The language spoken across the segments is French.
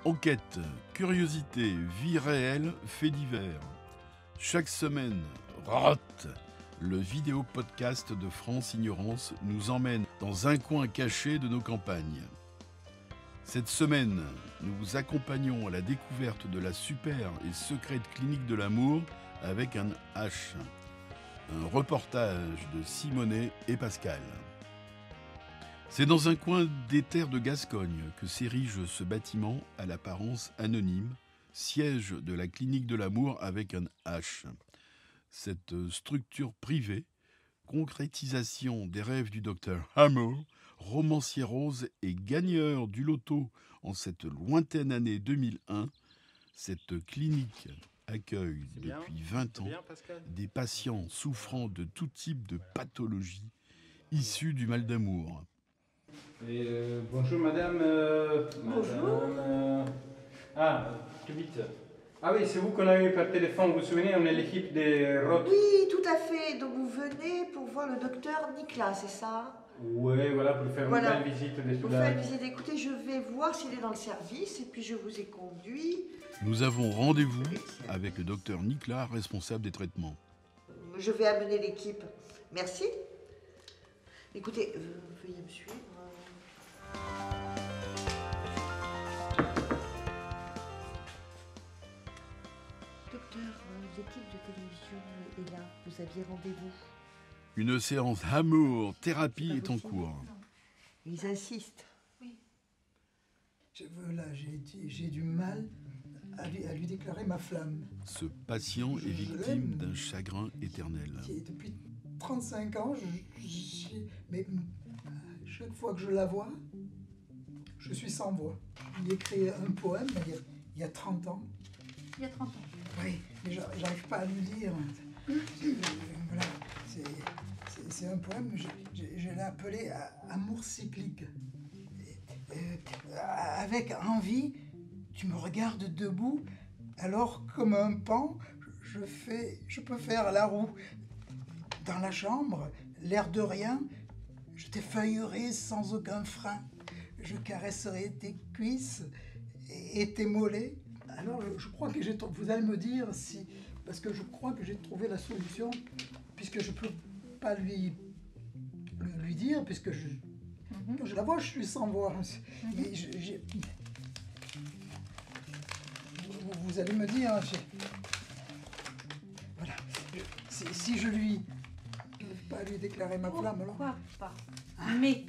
Enquête, curiosité, vie réelle, faits divers. Chaque semaine, Rotte, le vidéo podcast de France Ignorance, nous emmène dans un coin caché de nos campagnes. Cette semaine, nous vous accompagnons à la découverte de la super et secrète clinique de l'amour avec un H. Un reportage de Simonet et Pascal. C'est dans un coin des terres de Gascogne que s'érige ce bâtiment à l'apparence anonyme, siège de la clinique de l'amour avec un H. Cette structure privée, concrétisation des rêves du docteur Hammer, romancier rose et gagneur du loto en cette lointaine année 2001, cette clinique accueille depuis 20 ans des patients souffrant de tout type de pathologie issues du mal d'amour. Bonjour madame. Bonjour. Tout vite. Ah oui, c'est vous qu'on a eu par téléphone, vous vous souvenez, on est l'équipe des Roth. Oui, tout à fait. Donc vous venez pour voir le docteur Nicolas, c'est ça? Oui, voilà, pour faire Voilà. une belle visite des Pour soulages. faire une visite, écoutez, je vais voir s'il est dans le service et puis je vous ai conduit. Nous avons rendez-vous avec le docteur Nicolas, responsable des traitements. Je vais amener l'équipe. Merci. Écoutez, veuillez me suivre. Docteur, l'équipe de télévision est là. Vous aviez rendez-vous. Une séance amour thérapie est en cours. Ils insistent. J'ai du mal à lui déclarer ma flamme. Ce patient est victime d'un chagrin éternel. Depuis 35 ans, mais chaque fois que je la vois, je suis sans voix. Il a écrit un poème il y a 30 ans. Il y a 30 ans. Oui, mais j'arrive pas à lui lire. Voilà, c'est un poème, je l'ai appelé Amour cyclique. Avec envie, tu me regardes debout, alors comme un pan, je peux faire la roue. Dans la chambre, l'air de rien, je t'effeuillerai sans aucun frein. Je caresserai tes cuisses et tes mollets. Alors je crois que vous allez me dire si, parce que je crois que j'ai trouvé la solution, puisque je peux pas lui dire, puisque quand je la vois, je suis sans voix. Mais vous allez me dire, voilà, si je lui pas lui déclarer ma flamme, alors. Pourquoi pas? Mais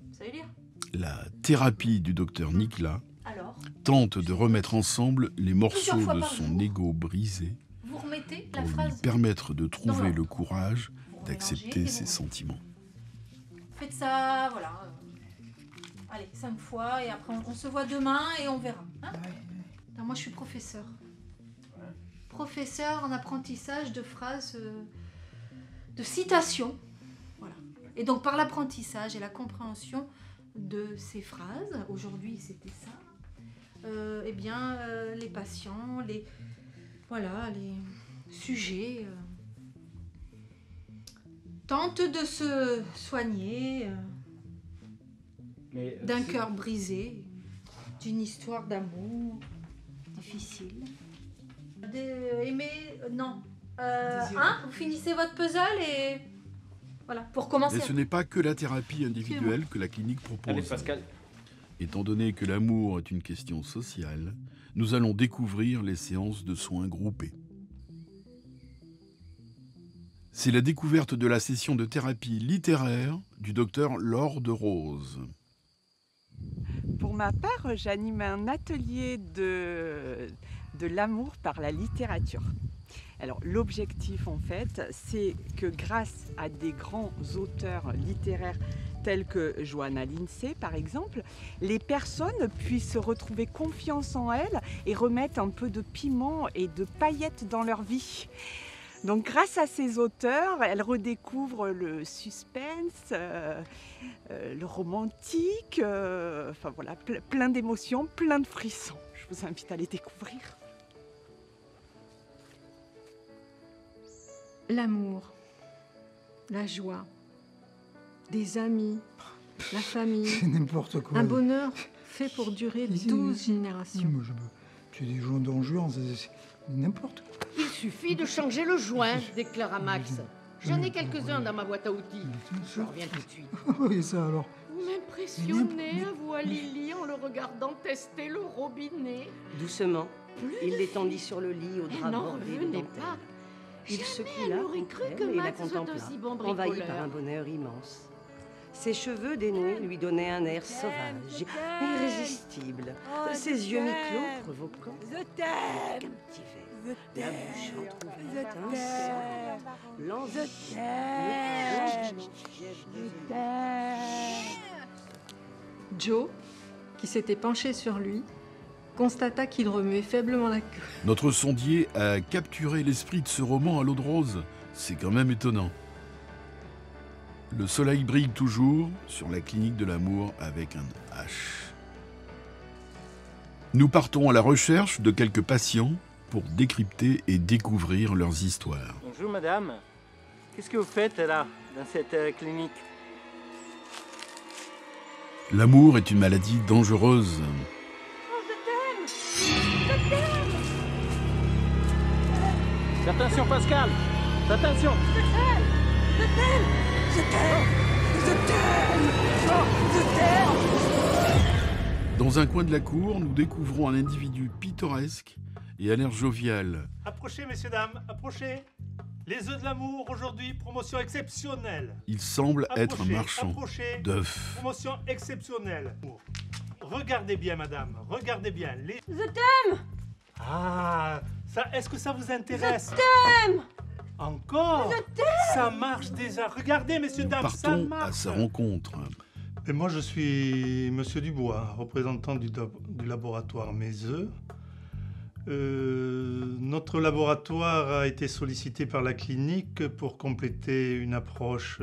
vous savez lire? La thérapie du docteur Nicolas Alors, tente de remettre ensemble les morceaux Plusieurs fois de par son jour. ego brisé vous remettez la pour lui phrase. permettre de trouver l'ordre. le courage Vous d'accepter remélangez et ses vous- sentiments. Faites ça, voilà. Allez, 5 fois et après on se voit demain et on verra. Hein? Non, moi je suis professeur. Professeur en apprentissage de phrases, de citations. Voilà. Et donc par l'apprentissage et la compréhension de ces phrases, aujourd'hui c'était ça, les patients, les sujets tentent de se soigner Mais, d'un cœur brisé, d'une histoire d'amour difficile. Vous finissez votre puzzle et voilà, pour commencer. Mais ce n'est pas que la thérapie individuelle que la clinique Allez, propose. Pascal. Étant donné que l'amour est une question sociale, nous allons découvrir les séances de soins groupés. C'est la découverte de la session de thérapie littéraire du docteur Laure de Rose. Pour ma part, j'anime un atelier de l'amour par la littérature. Alors l'objectif en fait, c'est que grâce à des grands auteurs littéraires tels que Johanna Lindsay par exemple, les personnes puissent retrouver confiance en elles et remettre un peu de piment et de paillettes dans leur vie. Donc grâce à ces auteurs, elles redécouvrent le suspense, le romantique, plein d'émotions, plein de frissons. Je vous invite à les découvrir. L'amour, la joie, des amis, la famille. C'est n'importe quoi. Un bonheur fait pour durer 12 générations. C'est des joints d'enjeux, c'est n'importe quoi. Il suffit de changer le joint, déclara Max. J'en ai quelques-uns dans ma boîte à outils. Je reviens tout de suite. Oui, ça alors. Vous m'impressionnez, avoua Lily, en le regardant tester le robinet. Doucement, il l'étendit sur le lit au drap n'en bordé de revenait dentelle. pas. Il Jamais secoua elle la n'aurait cru contre que elle et la Max soit contempla, aussi bon envahi bricoleur. par un bonheur immense. Ses cheveux dénoués lui donnaient un air sauvage, irrésistible. Ses yeux mi-clos provoquant captivait. La bouche entrouverte, Joe, qui s'était penché sur lui, constata qu'il remuait faiblement la queue. Notre sondier a capturé l'esprit de ce roman à l'eau de rose. C'est quand même étonnant. Le soleil brille toujours sur la clinique de l'amour avec un H. Nous partons à la recherche de quelques patients pour décrypter et découvrir leurs histoires. Bonjour madame. Qu'est-ce que vous faites là, dans cette clinique? L'amour est une maladie dangereuse. Attention Pascal. Attention. Dans un coin de la cour, nous découvrons un individu pittoresque et à l'air jovial. Approchez, messieurs, dames, approchez. Les œufs de l'amour, aujourd'hui, promotion exceptionnelle. Il semble être un Approchez, marchand approchez. d'œufs. Promotion exceptionnelle. Regardez bien, madame, regardez bien. Je t'aime. Ah, ça, est-ce que ça vous intéresse? Je t'aime. Encore? Je t'aime. Ça marche déjà. Regardez, messieurs, Nous dames, ça partons marche. à sa rencontre. Et moi, je suis Monsieur Dubois, représentant du laboratoire Mes œufs. Notre laboratoire a été sollicité par la clinique pour compléter une approche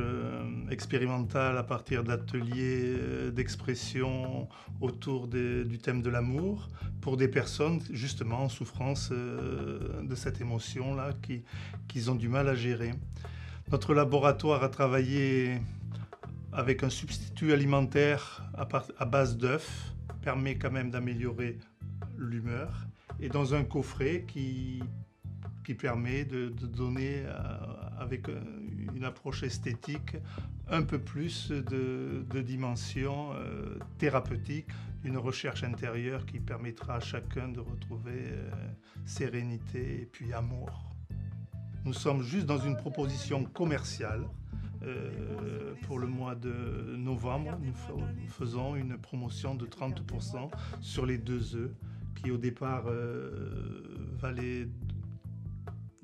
expérimentale à partir d'ateliers d'expression autour du thème de l'amour pour des personnes justement en souffrance de cette émotion-là qu'ils ont du mal à gérer. Notre laboratoire a travaillé avec un substitut alimentaire à base d'œufs, permet quand même d'améliorer l'humeur, et dans un coffret qui permet de donner, avec une approche esthétique, un peu plus de dimension thérapeutique, une recherche intérieure qui permettra à chacun de retrouver sérénité et puis amour. Nous sommes juste dans une proposition commerciale. Pour le mois de novembre, nous faisons une promotion de 30% sur les 2 œufs qui au départ valaient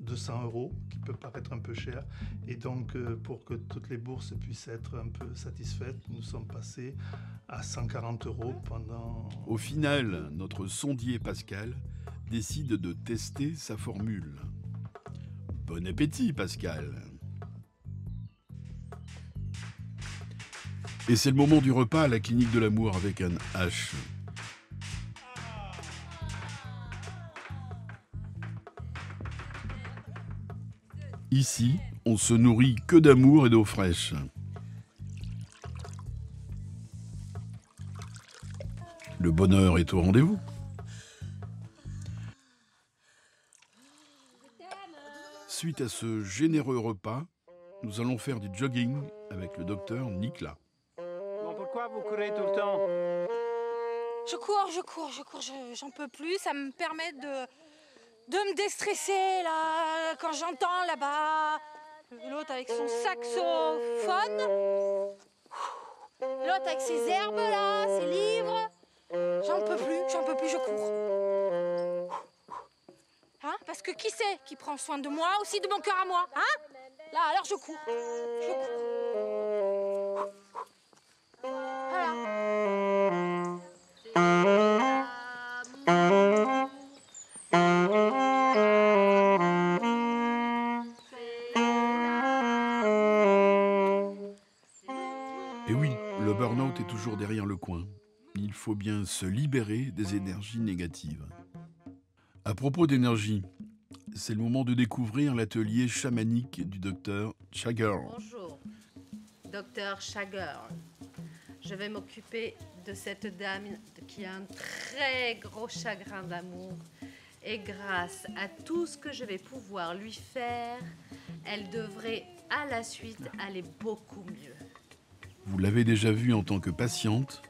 200 €, qui peut paraître un peu cher. Et donc, pour que toutes les bourses puissent être un peu satisfaites, nous sommes passés à 140 € pendant... Au final, notre sondier Pascal décide de tester sa formule. Bon appétit, Pascal! Et c'est le moment du repas à la clinique de l'amour avec un H. Ici, on se nourrit que d'amour et d'eau fraîche. Le bonheur est au rendez-vous. Suite à ce généreux repas, nous allons faire du jogging avec le docteur Nicolas. Bon, pourquoi vous courez tout le temps? Je cours, j'en peux plus. Ça me permet de me déstresser, là, quand j'entends là-bas l'autre avec son saxophone, l'autre avec ses herbes, là, ses livres. J'en peux plus, je cours. Hein? Parce que qui c'est qui prend soin de moi, aussi de mon cœur à moi? Hein? Là, alors je cours. Et oui, le burn-out est toujours derrière le coin. Il faut bien se libérer des énergies négatives. À propos d'énergie, c'est le moment de découvrir l'atelier chamanique du docteur Chagger. Bonjour. docteur Chagall. Je vais m'occuper de cette dame qui a un très gros chagrin d'amour. Et grâce à tout ce que je vais pouvoir lui faire, elle devrait à la suite aller beaucoup mieux. Vous l'avez déjà vu en tant que patiente,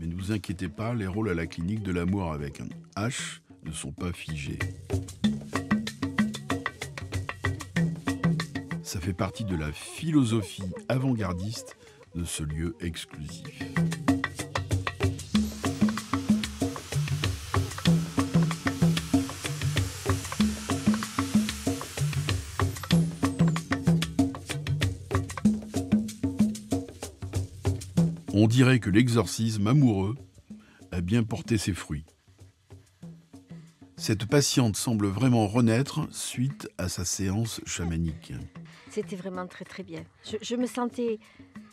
mais ne vous inquiétez pas, les rôles à la clinique de l'amour avec un H ne sont pas figés. Ça fait partie de la philosophie avant-gardiste de ce lieu exclusif. On dirait que l'exorcisme amoureux a bien porté ses fruits. Cette patiente semble vraiment renaître suite à sa séance chamanique. C'était vraiment très très bien. Je me sentais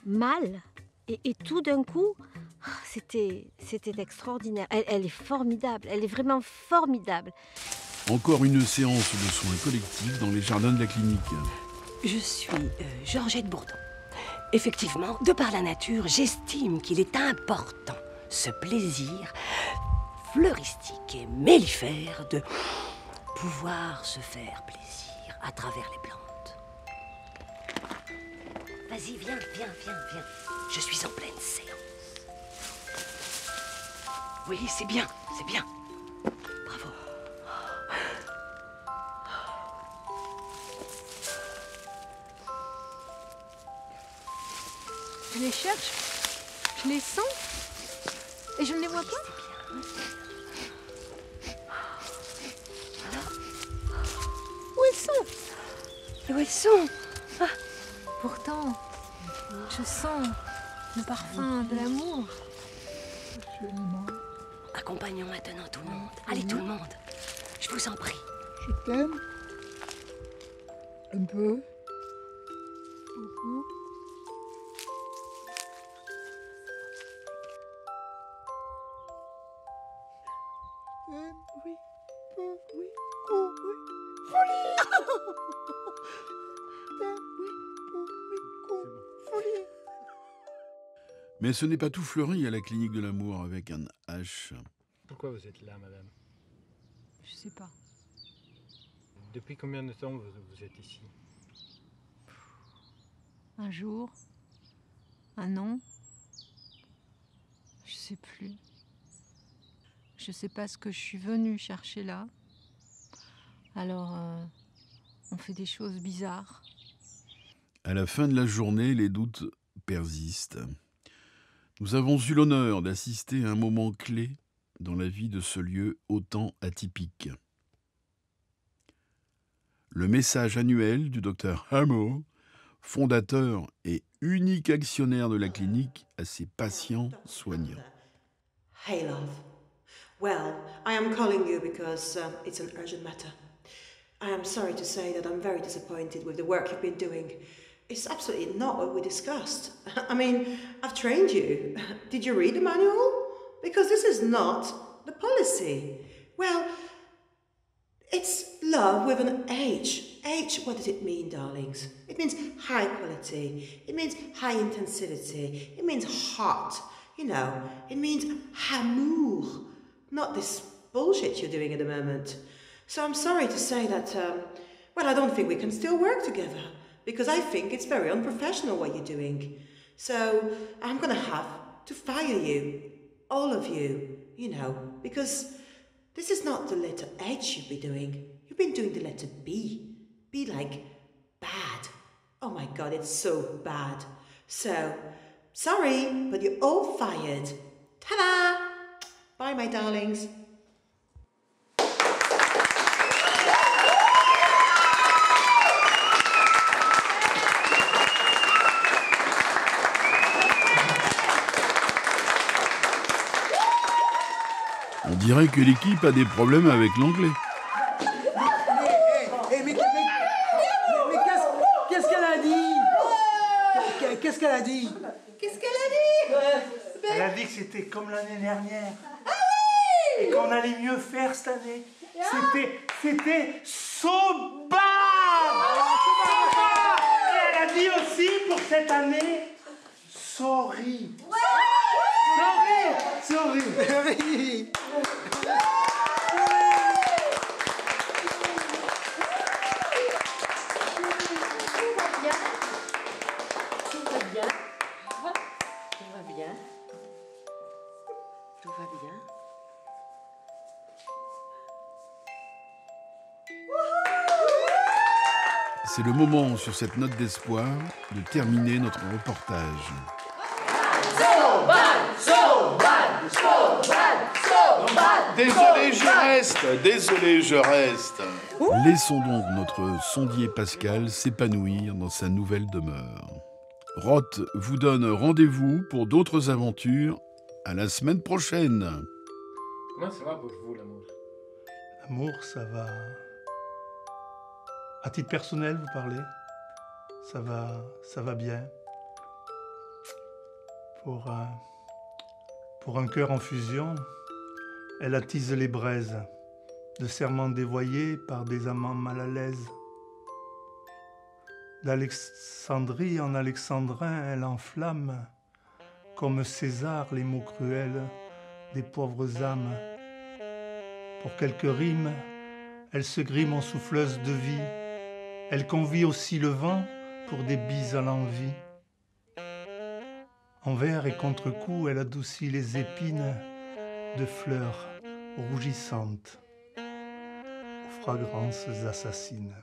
mal et tout d'un coup, c'était extraordinaire. Elle est formidable, elle est vraiment formidable. Encore une séance de soins collectifs dans les jardins de la clinique. Je suis Georgette Bourdon. Effectivement, de par la nature, j'estime qu'il est important, ce plaisir fleuristique et mellifère de pouvoir se faire plaisir à travers les plantes. Vas-y, viens. Je suis en pleine séance. Oui, c'est bien. Bravo. Je les cherche, je les sens, et je ne les vois pas. Où elles sont ah. Pourtant, je sens le parfum de l'amour. Accompagnons maintenant tout le monde. Allez, tout le monde. Je vous en prie. Je t'aime. Un peu. Beaucoup. Oui. Oui. Oh, oui. Folie. Folie. Mais ce n'est pas tout fleuri à la clinique de l'amour avec un H. Pourquoi vous êtes là, madame? Je sais pas. Depuis combien de temps vous êtes ici? Un jour, un an, je sais plus. Je sais pas ce que je suis venue chercher là. Alors, on fait des choses bizarres. À la fin de la journée, les doutes persistent. Nous avons eu l'honneur d'assister à un moment clé dans la vie de ce lieu autant atypique. Le message annuel du docteur Hammer, fondateur et unique actionnaire de la clinique, à ses patients soignants. Hey love. Well, I am calling you because it's an urgent matter. I am sorry to say that I'm very disappointed with the work you've been doing. It's absolutely not what we discussed. I mean, I've trained you. Did you read the manual? Because this is not the policy. Well, it's love with an H. H, what does it mean, darlings? It means high quality. It means high intensity. It means hot. You know, it means amour. Not this bullshit you're doing at the moment. So I'm sorry to say that, well, I don't think we can still work together. Because I think it's very unprofessional what you're doing. So I'm going to have to fire you. All of you, you know, because this is not the letter H you've been doing. You've been doing the letter B. B like bad. Oh my God, it's so bad. So, sorry, but you're all fired. Ta-da! Bye, my darlings. On dirait que l'équipe a des problèmes avec l'anglais. Mais qu'est-ce qu'elle a dit? Qu'est-ce qu'elle a dit? Qu'est-ce qu'elle a dit? Elle a dit que c'était comme l'année dernière. Et qu'on allait mieux faire cette année. C'était so bad! Et elle a dit aussi pour cette année Sorry. Sorry. Tout va bien. Tout va bien. Tout va bien. C'est le moment, sur cette note d'espoir, de terminer notre reportage. Désolé, je reste. Laissons donc notre sondier Pascal s'épanouir dans sa nouvelle demeure. Roth vous donne rendez-vous pour d'autres aventures. À la semaine prochaine. Comment ça va pour vous, l'amour? L'amour, ça va... À titre personnel, vous parlez? Ça va bien. Pour un cœur en fusion, elle attise les braises de serments dévoyés par des amants mal à l'aise. D'Alexandrie en alexandrin, elle enflamme, comme César, les mots cruels des pauvres âmes. Pour quelques rimes, elle se grime en souffleuse de vie. Elle convie aussi le vent pour des bises à l'envie. En vers et contre-coup, elle adoucit les épines de fleurs rougissantes aux fragrances assassines.